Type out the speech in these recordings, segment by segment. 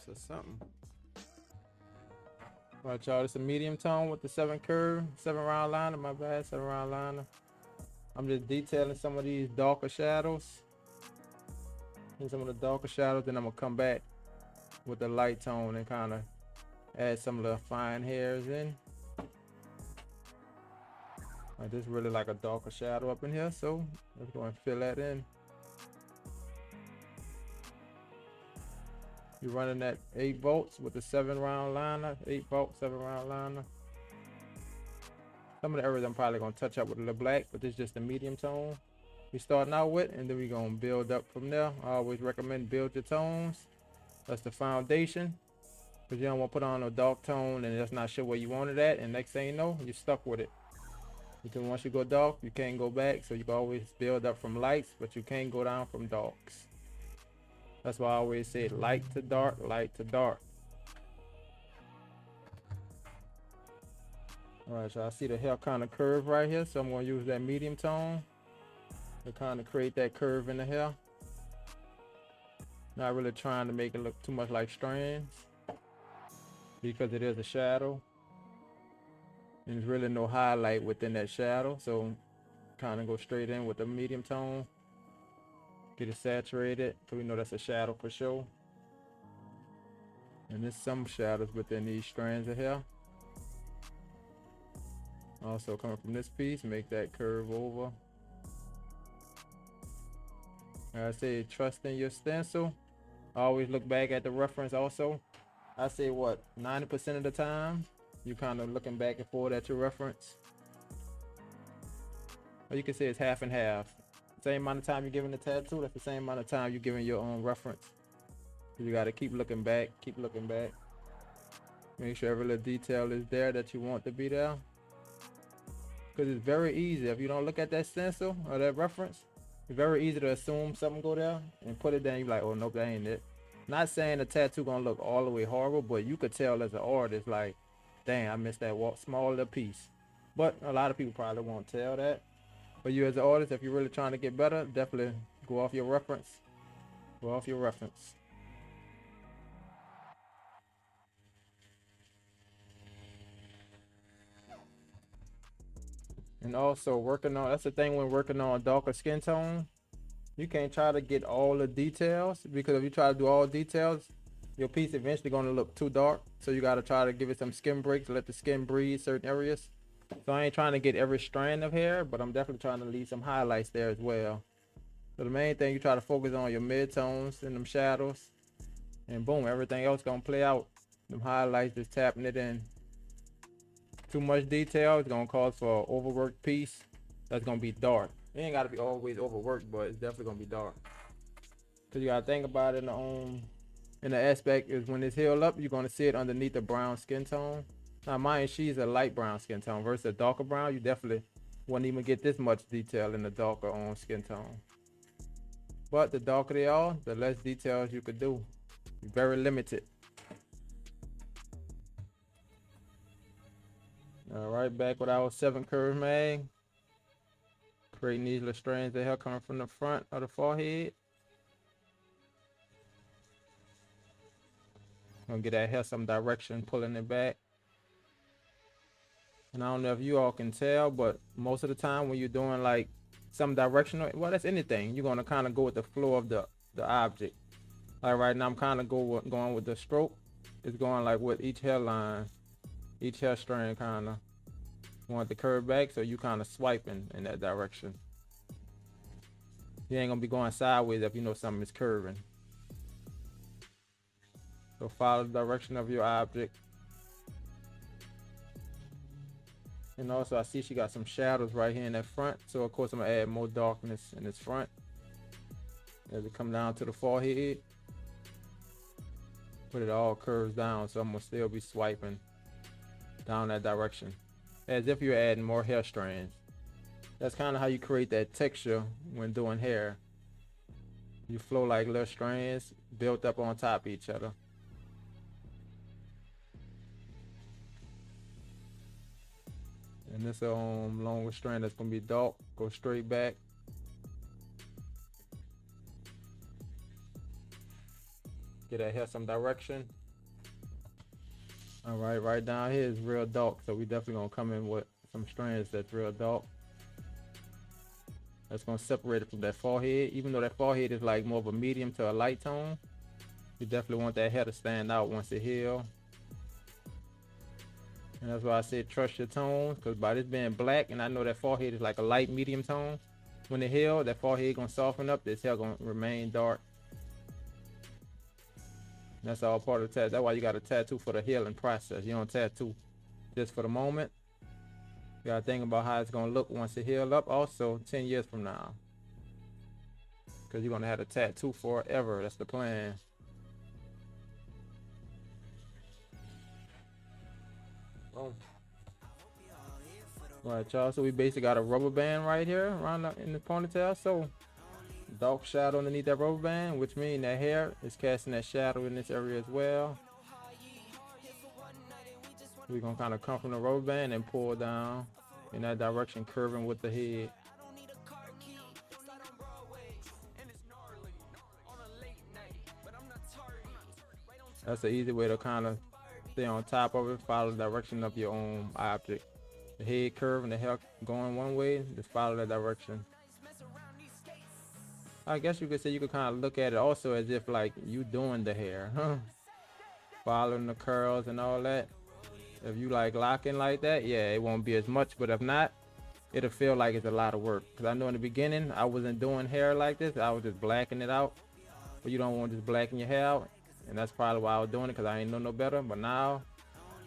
or something. Alright, y'all, it's a medium tone with the 7 round liner. My bad, 7 round liner. I'm just detailing some of these darker shadows. And some of the darker shadows, then I'm gonna come back with the light tone and kind of add some of the fine hairs in. This really like a darker shadow up in here, so let's go and fill that in. You're running that 8 volts with the 7 round liner, 8 volt, 7 round liner. Some of the areas I'm probably gonna touch up with a little black, but this is just a medium tone we starting out with, and then we're gonna build up from there. I always recommend build your tones. That's the foundation, because you don't want to put on a dark tone and that's not sure where you want it at, and next thing you know, you're stuck with it. Because once you go dark, you can't go back, so you can always build up from lights, but you can't go down from darks. That's why I always say light to dark, light to dark. Alright, so I see the hair kind of curve right here, so I'm going to use that medium tone to kind of create that curve in the hair. Not really trying to make it look too much like strands, because it is a shadow. And there's really no highlight within that shadow, so kind of go straight in with the medium tone. Get it saturated, so we know that's a shadow for sure. And there's some shadows within these strands of hair. Also coming from this piece, make that curve over. Like I say, trust in your stencil. Always look back at the reference also. I say what, 90% of the time, you kind of looking back and forth at your reference. Or you can say it's half and half. Same amount of time you're giving the tattoo, that's the same amount of time you're giving your own reference. You gotta keep looking back, keep looking back. Make sure every little detail is there that you want to be there. Because it's very easy, if you don't look at that stencil or that reference, it's very easy to assume something go there and put it down. You're like, oh nope, that ain't it. Not saying the tattoo gonna look all the way horrible, but you could tell as an artist, like, dang, I missed that small little piece. But a lot of people probably won't tell that. But you as an artist, if you're really trying to get better, definitely go off your reference. Go off your reference. And also working on, that's the thing when working on a darker skin tone, you can't try to get all the details, because if you try to do all details, your piece eventually gonna look too dark. So you gotta try to give it some skin breaks, let the skin breathe certain areas. So I ain't trying to get every strand of hair, but I'm definitely trying to leave some highlights there as well. So the main thing, you try to focus on your mid-tones and them shadows, and boom, everything else gonna play out. Them highlights, just tapping it in. Too much detail is gonna cause for an overworked piece that's gonna be dark. It ain't gotta be always overworked, but it's definitely gonna be dark. Cause you gotta think about it in the aspect is when it's healed up, you're gonna see it underneath the brown skin tone. Now mine, she's a light brown skin tone versus a darker brown. You definitely wouldn't even get this much detail in the darker skin tone. But the darker they are, the less details you could do. You're very limited. All right, back with our 7 curve mag. Creating these little strands of hair coming from the front of the forehead. Gonna get that hair some direction, pulling it back. And I don't know if you all can tell, but most of the time when you're doing like some directional, well, that's anything, you're gonna kind of go with the flow of the object. Like right now, I'm kind of going with the stroke. It's going like with each hairline, each hair strand kind of want the curve back, so you kind of swiping in that direction. You ain't gonna be going sideways if you know something is curving. So follow the direction of your object. And also I see she got some shadows right here in that front, so of course I'm gonna add more darkness in this front as it come down to the forehead. But it all curves down, so I'm gonna still be swiping down that direction as if you're adding more hair strands. That's kind of how you create that texture when doing hair. You flow like little strands built up on top of each other. And this longer strand that's gonna be dark, go straight back. Get that hair some direction. All right, right down here is real dark, so we definitely gonna come in with some strands that's real dark. That's gonna separate it from that forehead. Even though that forehead is like more of a medium to a light tone, you definitely want that hair to stand out once it heals. And that's why I said trust your tones, because by this being black, and I know that forehead is like a light medium tone, when it heals, that forehead gonna soften up, this hair gonna remain dark. That's all part of the tattoo. That's why you got a tattoo for the healing process. You don't tattoo just for the moment. You gotta think about how it's gonna look once it heals up, also 10 years from now. Because you're gonna have a tattoo forever. That's the plan. Oh. Alright, y'all. So we basically got a rubber band right here around in the ponytail. So dark shadow underneath that rubber band, which means that hair is casting that shadow in this area as well. We're gonna kind of come from the rubber band and pull down in that direction, curving with the head. That's an easy way to kind of stay on top of it, follow the direction of your own object. The head curve and the hair going one way, just follow that direction. I guess you could say you could kind of look at it also as if like you doing the hair, following the curls and all that. If you like locking like that, yeah, it won't be as much, but if not, it'll feel like it's a lot of work. Because I know in the beginning, I wasn't doing hair like this. I was just blacking it out. But you don't want to just blacken your hair out. And that's probably why I was doing it, because I ain't know no better. But now,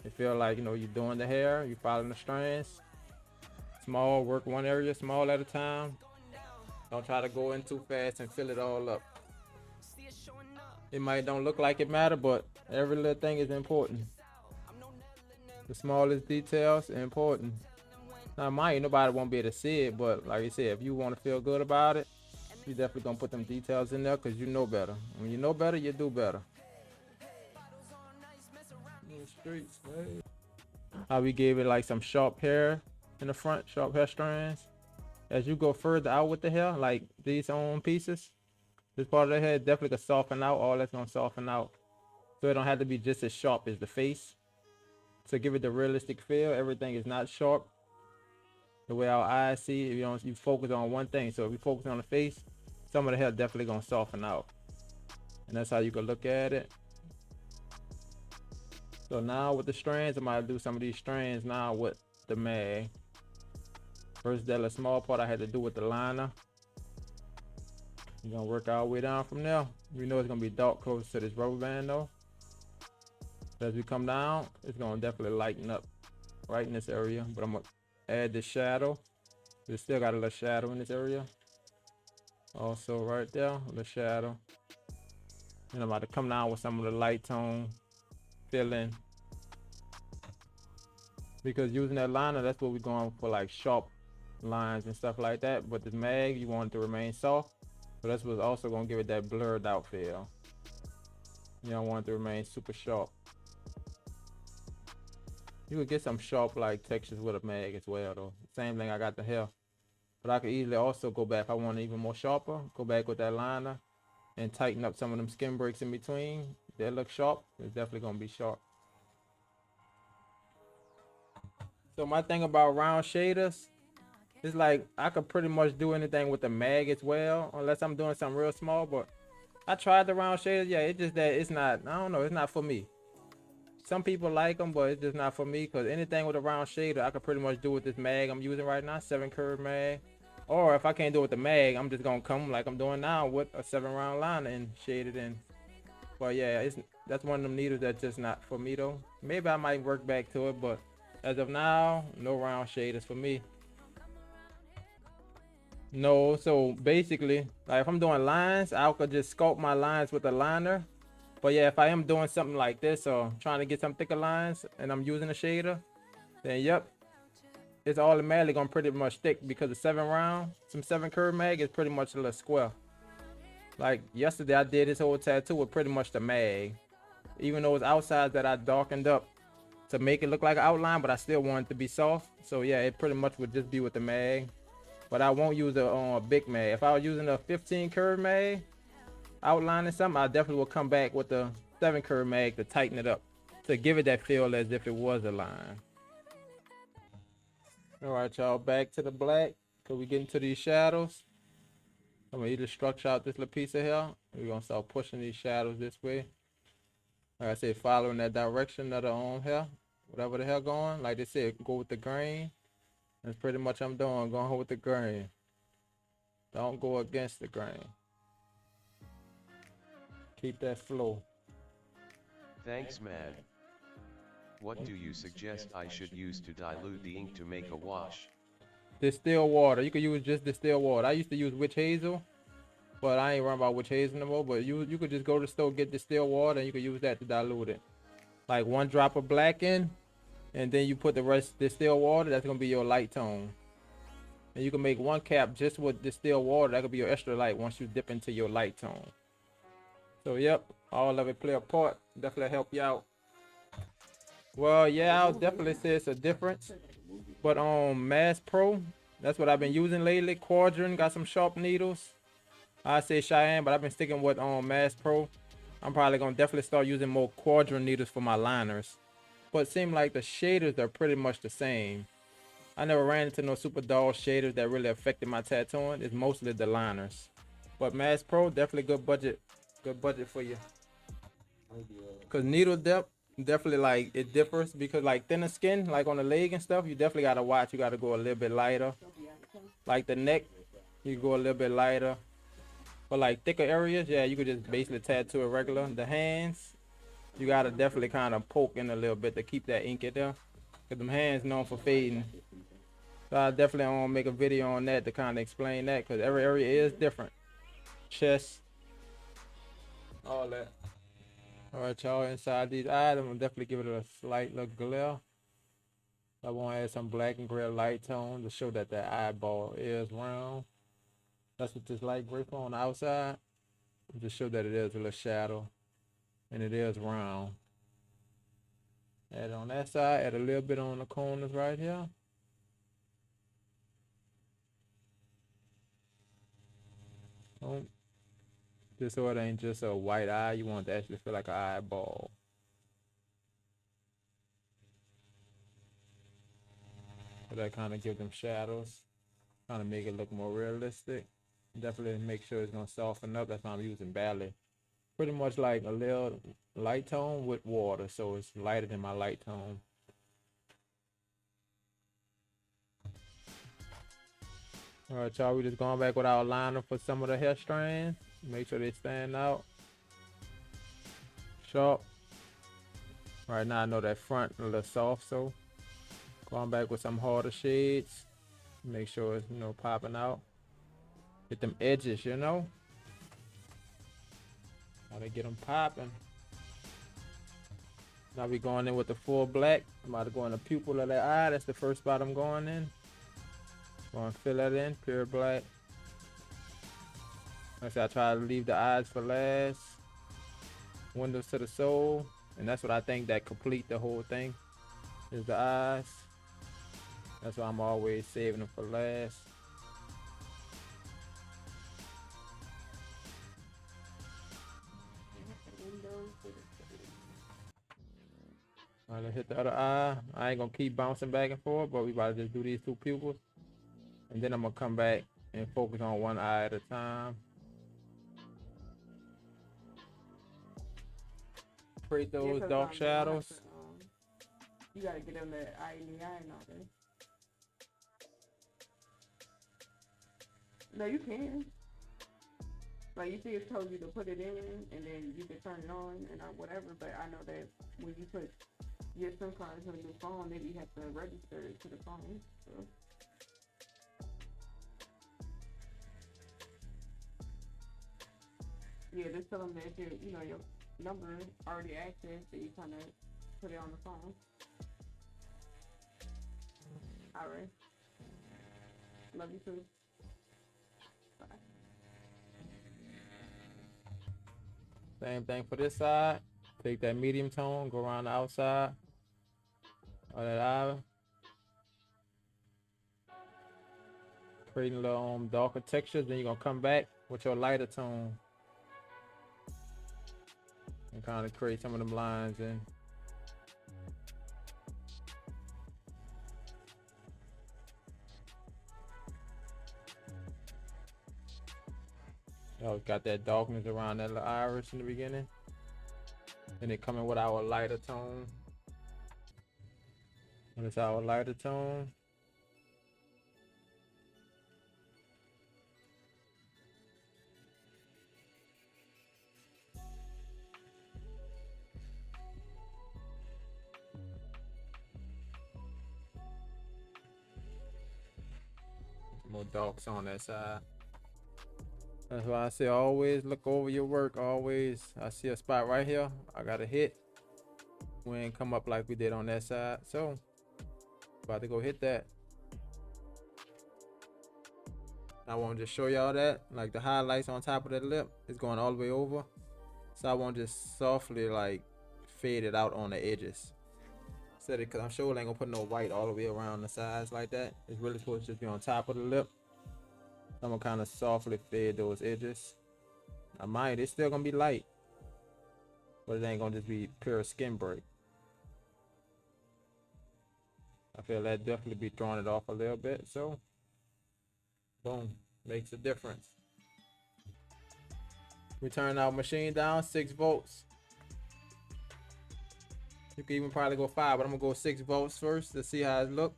it feel like, you know, you're doing the hair, you're following the strands. Small, work one area, small at a time. Don't try to go in too fast and fill it all up. It might don't look like it matter, but every little thing is important. The smallest details are important. Now, mind, nobody won't be able to see it, but like I said, if you want to feel good about it, you definitely gonna put them details in there because you know better. When you know better, you do better. Streets, man. How we gave it like some sharp hair in the front, sharp hair strands. As you go further out with the hair, like these on pieces, this part of the hair definitely gonna soften out. All that's gonna soften out, so it don't have to be just as sharp as the face. To give it the realistic feel, everything is not sharp. The way our eyes see, if you focus on one thing. So if you focus on the face, some of the hair definitely gonna soften out, and that's how you can look at it. So now with the strands, I'm gonna do some of these strands now with the mag. First, that little small part I had to do with the liner. We're gonna work our way down from there. We know it's gonna be dark close to this rubber band though. So as we come down, it's gonna definitely lighten up right in this area. But I'm gonna add the shadow. We still got a little shadow in this area. Also right there, the shadow. And I'm about to come down with some of the light tone filling. Because using that liner, that's what we're going for, like sharp lines and stuff like that. But the mag, you want it to remain soft. So that's what's also gonna give it that blurred out feel. You don't want it to remain super sharp. You could get some sharp like textures with a mag as well though. Same thing I got the hair. But I could easily also go back if I want it even more sharper. Go back with that liner and tighten up some of them skin breaks in between. They look sharp. It's definitely gonna be sharp. So my thing about round shaders, it's like I could pretty much do anything with the mag as well, unless I'm doing something real small. But I tried the round shaders. Yeah, it's just that it's not, I don't know, it's not for me. Some people like them, but it's just not for me, because anything with a round shader, I could pretty much do with this mag I'm using right now, 7 curve mag. Or if I can't do it with the mag, I'm just gonna come like I'm doing now with a 7 round liner and shade it in. But yeah, that's one of them needles that's just not for me though. Maybe I might work back to it, but as of now, no round shaders for me. No, so basically, like if I'm doing lines, I could just sculpt my lines with a liner. But yeah, if I am doing something like this or trying to get some thicker lines and I'm using a shader, then yep, it's automatically gonna pretty much stick, because the 7 round, some 7 curve mag is pretty much a little square. Like yesterday I did this whole tattoo with pretty much the mag. Even though it's outside that I darkened up to make it look like an outline, but I still want it to be soft. So yeah, it pretty much would just be with the mag. But I won't use a big mag. If I was using a 15 curve mag, outlining something, I definitely will come back with the 7 curve mag to tighten it up, to give it that feel as if it was a line. All right, y'all, back to the black. Cause we get into these shadows. I'm gonna either structure out this little piece of here. We're gonna start pushing these shadows this way. Like I said, following that direction of the hair, whatever the hell going. Like they said, go with the grain. That's pretty much I'm doing, going with the grain. Don't go against the grain. Keep that flow. Thanks, Mad. What do you suggest I should use to dilute the ink to make a wash? Distilled water. You could use just distilled water. I used to use witch hazel, but I ain't worrying about witch hazel no more. But you could just go to the store, get distilled water, and you could use that to dilute it. Like 1 drop of black in, and then you put the rest distilled water. That's gonna be your light tone. And you can make 1 cap just with distilled water. That could be your extra light once you dip into your light tone. So yep, all of it play a part. Definitely help you out. Well, yeah, I'll definitely say it's a difference. But on Mass Pro, that's what I've been using lately. Quadrant got some sharp needles. I say Cheyenne, but I've been sticking with Mass Pro. I'm probably gonna definitely start using more quadrant needles for my liners. But it seems like the shaders are pretty much the same. I never ran into no super dull shaders that really affected my tattooing. It's mostly the liners. But Mass Pro, definitely good budget for you. Cause needle depth, definitely like it differs, because like thinner skin, like on the leg and stuff, you definitely gotta watch. You gotta go a little bit lighter. Like the neck, you go a little bit lighter. But like thicker areas, yeah, you could just basically tattoo it regular. The hands, you gotta definitely kind of poke in a little bit to keep that ink in there. Cause them hands known for fading. So I definitely want to make a video on that to kind of explain that, cause every area is different. Chest, all that. All right, y'all, inside these eyes, I'm gonna definitely give it a slight little glare. I want to add some black and gray light tone to show that the eyeball is round. That's what this light gray for on the outside. Just show that it is a little shadow and it is round. Add on that side, add a little bit on the corners right here. Just so it ain't just a white eye, you want it to actually feel like an eyeball. So that kind of give them shadows, kind of make it look more realistic. Definitely make sure it's gonna soften up. That's why I'm using Bally. Pretty much like a little light tone with water, so it's lighter than my light tone. All right, y'all, we just going back with our liner for some of the hair strands. Make sure they stand out. Sharp. Right now I know that front a little soft, so going back with some harder shades. Make sure it's, popping out. Get them edges, How to get them popping. Now we going in with the full black. I'm about to go in the pupil of that eye. That's the first spot I'm going in. Going to fill that in, pure black. Like I said, I try to leave the eyes for last. Windows to the soul. And that's what I think that complete the whole thing, is the eyes. That's why I'm always saving them for last. Alright, let's hit the other eye. I ain't gonna keep bouncing back and forth, but we about to just do these 2 pupils. And then I'm gonna come back and focus on 1 eye at a time. Create those dark shadows. You gotta get them that eye in the eye and all that. No, you can. Like, you see, it's told you to put it in, and then you can turn it on and whatever. But I know that when you put your SIM card to the new phone, maybe you have to register it to the phone. So. Yeah, just tell them that your number already active, so you kind of put it on the phone. All right. Love you too. Bye. Same thing for this side. Take that medium tone, go around the outside of that eye. Creating a little darker textures. Then you're gonna come back with your lighter tone. and kind of create some of them lines in. Oh, got that darkness around that little iris in the beginning. And it coming with our lighter tone. And it's our lighter tone. More darks on that side. That's why I say always look over your work. Always, I see a spot right here. I got to hit. We ain't come up like we did on that side. So, about to go hit that. I want to just show y'all that. Like the highlights on top of that lip is going all the way over. So I want to just softly like fade it out on the edges. Said it because I'm sure I ain't gonna put no white all the way around the sides like that. It's really supposed to just be on top of the lip. I'm gonna kind of softly fade those edges. I mind it's still gonna be light, but it ain't gonna just be pure skin break. I feel that definitely be throwing it off a little bit. So, boom, makes a difference. We turn our machine down 6 volts. You can even probably go 5, but I'm gonna go 6 volts first to see how it look.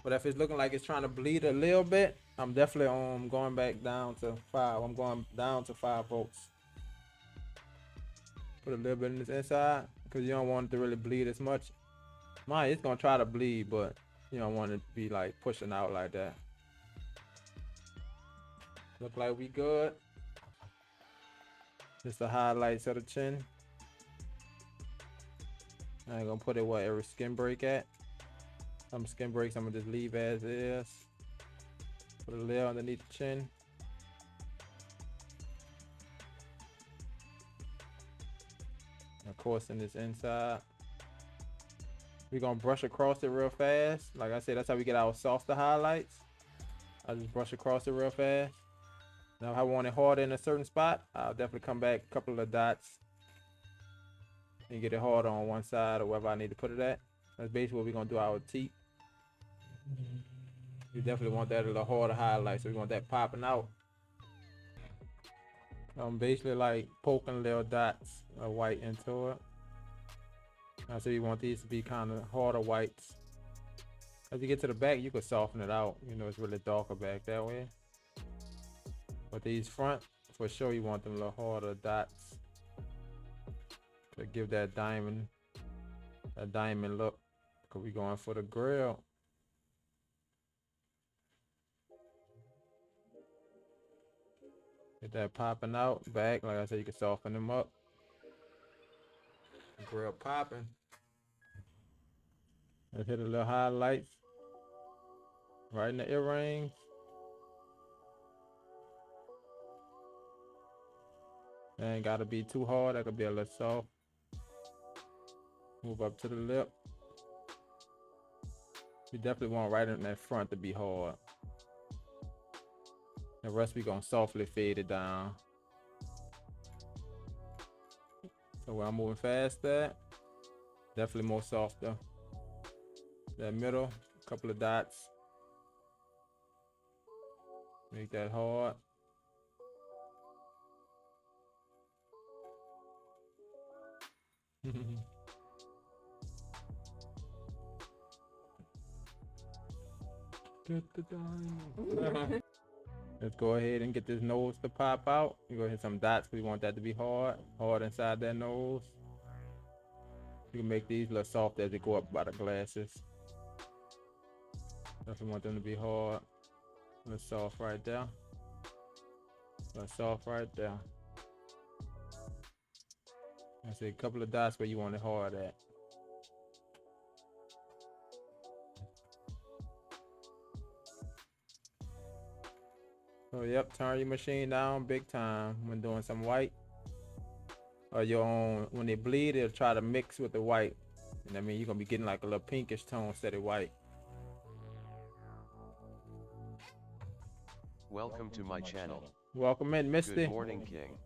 But if it's looking like it's trying to bleed a little bit, I'm definitely going back down to 5. I'm going down to 5 volts. Put a little bit in this inside because you don't want it to really bleed as much. Mine, it's gonna try to bleed, but you don't want it to be like pushing out like that. Look like we good. Just the highlights of the chin. I ain't gonna put it where every skin break at. Some skin breaks I'm gonna just leave as is. Put a layer underneath the chin. Of course, in this inside, we're gonna brush across it real fast. Like I said, that's how we get our softer highlights. I just brush across it real fast. Now, if I want it harder in a certain spot, I'll definitely come back a couple of dots and get it harder on one side or wherever I need to put it at. That's basically what we're gonna do our teeth. You definitely want that a little harder highlight, so we want that popping out. I'm basically like poking little dots of white into it. I say you want these to be kind of harder whites. As you get to the back, you can soften it out. You know, it's really darker back that way. But these front, for sure, you want them a little harder dots to give that diamond look. Cause we going for the grill. Get that popping out back. Like I said, you can soften them up. Grill popping. Let's hit a little highlights right in the earrings. Ain't gotta be too hard. That could be a little soft. Move up to the lip. You definitely want right in that front to be hard. The rest we gonna softly fade it down. So where I'm moving fast at, definitely more softer. That middle, couple of dots. Make that hard. Get the diamond. Let's go ahead and get this nose to pop out. You go hit some dots. We want that to be hard inside that nose. You can make these look soft as they go up by the glasses. Definitely want them to be hard. A little soft right there. A little soft right there. I say a couple of dots where you want it hard at. So yep, turn your machine down big time when doing some white. Or your own, when they bleed, it'll try to mix with the white. And I mean, you're gonna be getting like a little pinkish tone instead of white. Welcome to my channel. Welcome in, Misty. Good morning, King.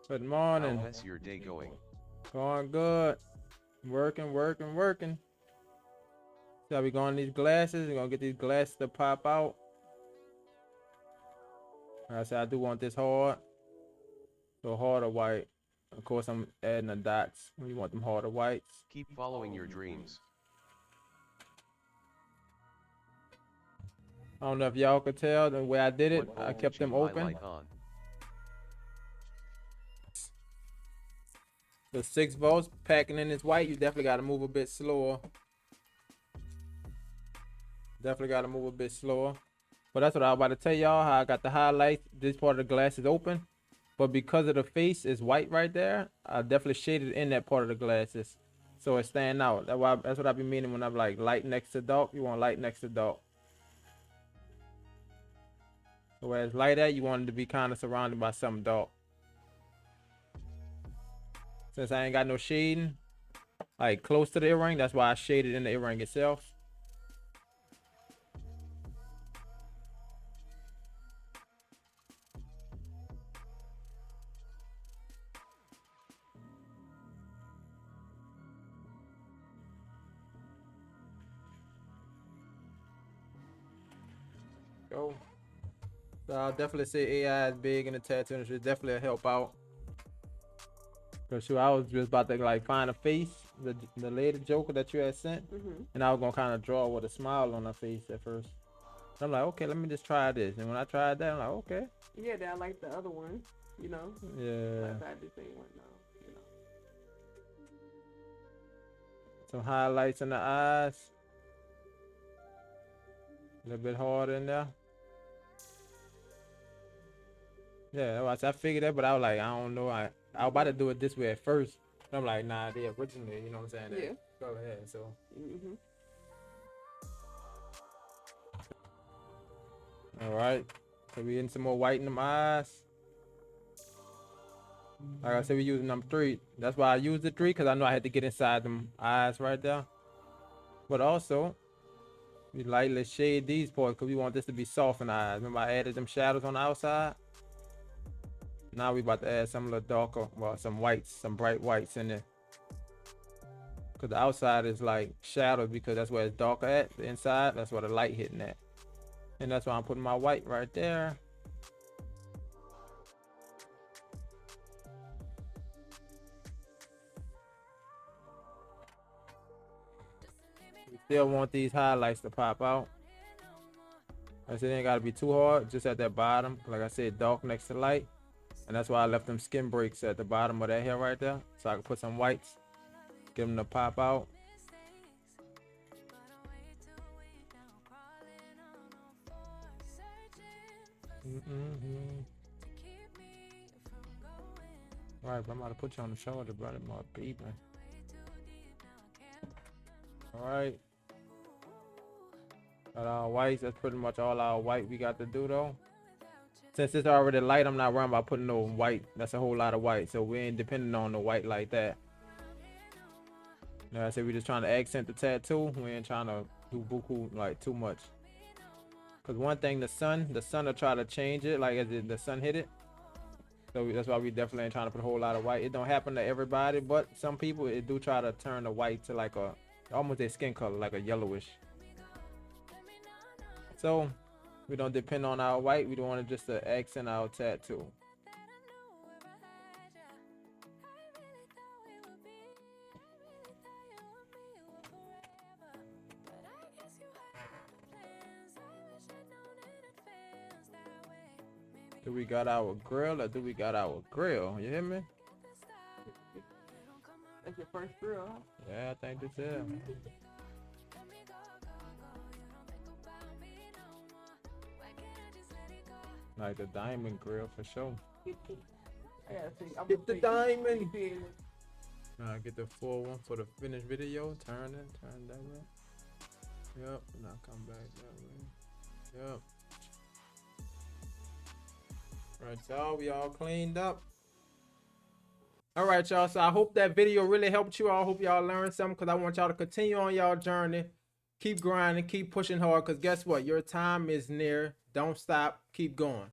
Good morning. How's your day going? Going good. Working. So we going these glasses. We're gonna get these glasses to pop out. Like I said, I do want this hard. So hard or white. Of course, I'm adding the dots. We want them harder whites. Keep following your dreams. I don't know if y'all could tell the way I did it. What I won't kept them you open. highlight on? The 6 volts packing in this white. You definitely got to move a bit slower. But that's what I was about to tell y'all. How I got the highlights. This part of the glass is open. But because of the face is white right there, I definitely shaded in that part of the glasses. So it's staying out. That's what I be meaning when I'm like light next to dark. You want light next to dark. So where it's light at, you want it to be kind of surrounded by something dark. Since I ain't got no shading, like close to the earring, that's why I shaded in the earring itself. Go. So I'll definitely say AI is big in the tattoo industry. Definitely a help out. Cause sure, I was just about to like find a face, the lady Joker that you had sent, and I was gonna kind of draw with a smile on her face at first. So I'm like, okay, let me just try this. And when I tried that, I'm like, okay. Yeah, I like the other one, you know. Yeah. I tried the same one, though, you know. Some highlights in the eyes. A little bit harder in there. Yeah, I figured that, but I was like, I don't know. I was about to do it this way at first. But I'm like, nah, they originally, you know what I'm saying? Yeah. Go ahead, so. All right. So we in some more white in them eyes. Like I said, we using them 3. That's why I used the 3, because I know I had to get inside them eyes right there. But also, we lightly shade these parts because we want this to be soft in the eyes. Remember I added them shadows on the outside? Now we about to add some little darker, well, some whites, some bright whites in there. Because the outside is like shadowed because that's where it's darker at. The inside, that's where the light hitting at. And that's why I'm putting my white right there. We still want these highlights to pop out. I said it ain't gotta be too hard, just at that bottom. Like I said, dark next to light. And that's why I left them skin breaks at the bottom of that hair right there. So I can put some whites, get them to pop out. Alright, but I'm about to put you on the shoulder, brother. My people. Alright. Got our whites. That's pretty much all our white we got to do though. Since it's already light, I'm not worrying about putting no white. That's a whole lot of white. So we ain't depending on the white like that. Like I said, we just trying to accent the tattoo. We ain't trying to do buku like too much. Cause one thing, the sun will try to change it, like as the sun hit it. So that's why we definitely ain't trying to put a whole lot of white. It don't happen to everybody, but some people, it do try to turn the white to like a, almost their skin color, like a yellowish. So we don't depend on our white. We don't want to just accent our tattoo. Do we got our grill or do we got our grill? You hear me? That's your first grill, huh? Yeah, I think this is. Like the diamond grill for sure. Yeah, see, Get the diamond. See, Get the full one for the finished video. Turn that way. Yep, now come back that way. Yep. Right, y'all, we all cleaned up. All right, y'all, so I hope that video really helped you. I hope y'all learned something because I want y'all to continue on y'all journey. Keep grinding, keep pushing hard because guess what? Your time is near. Don't stop. Keep going.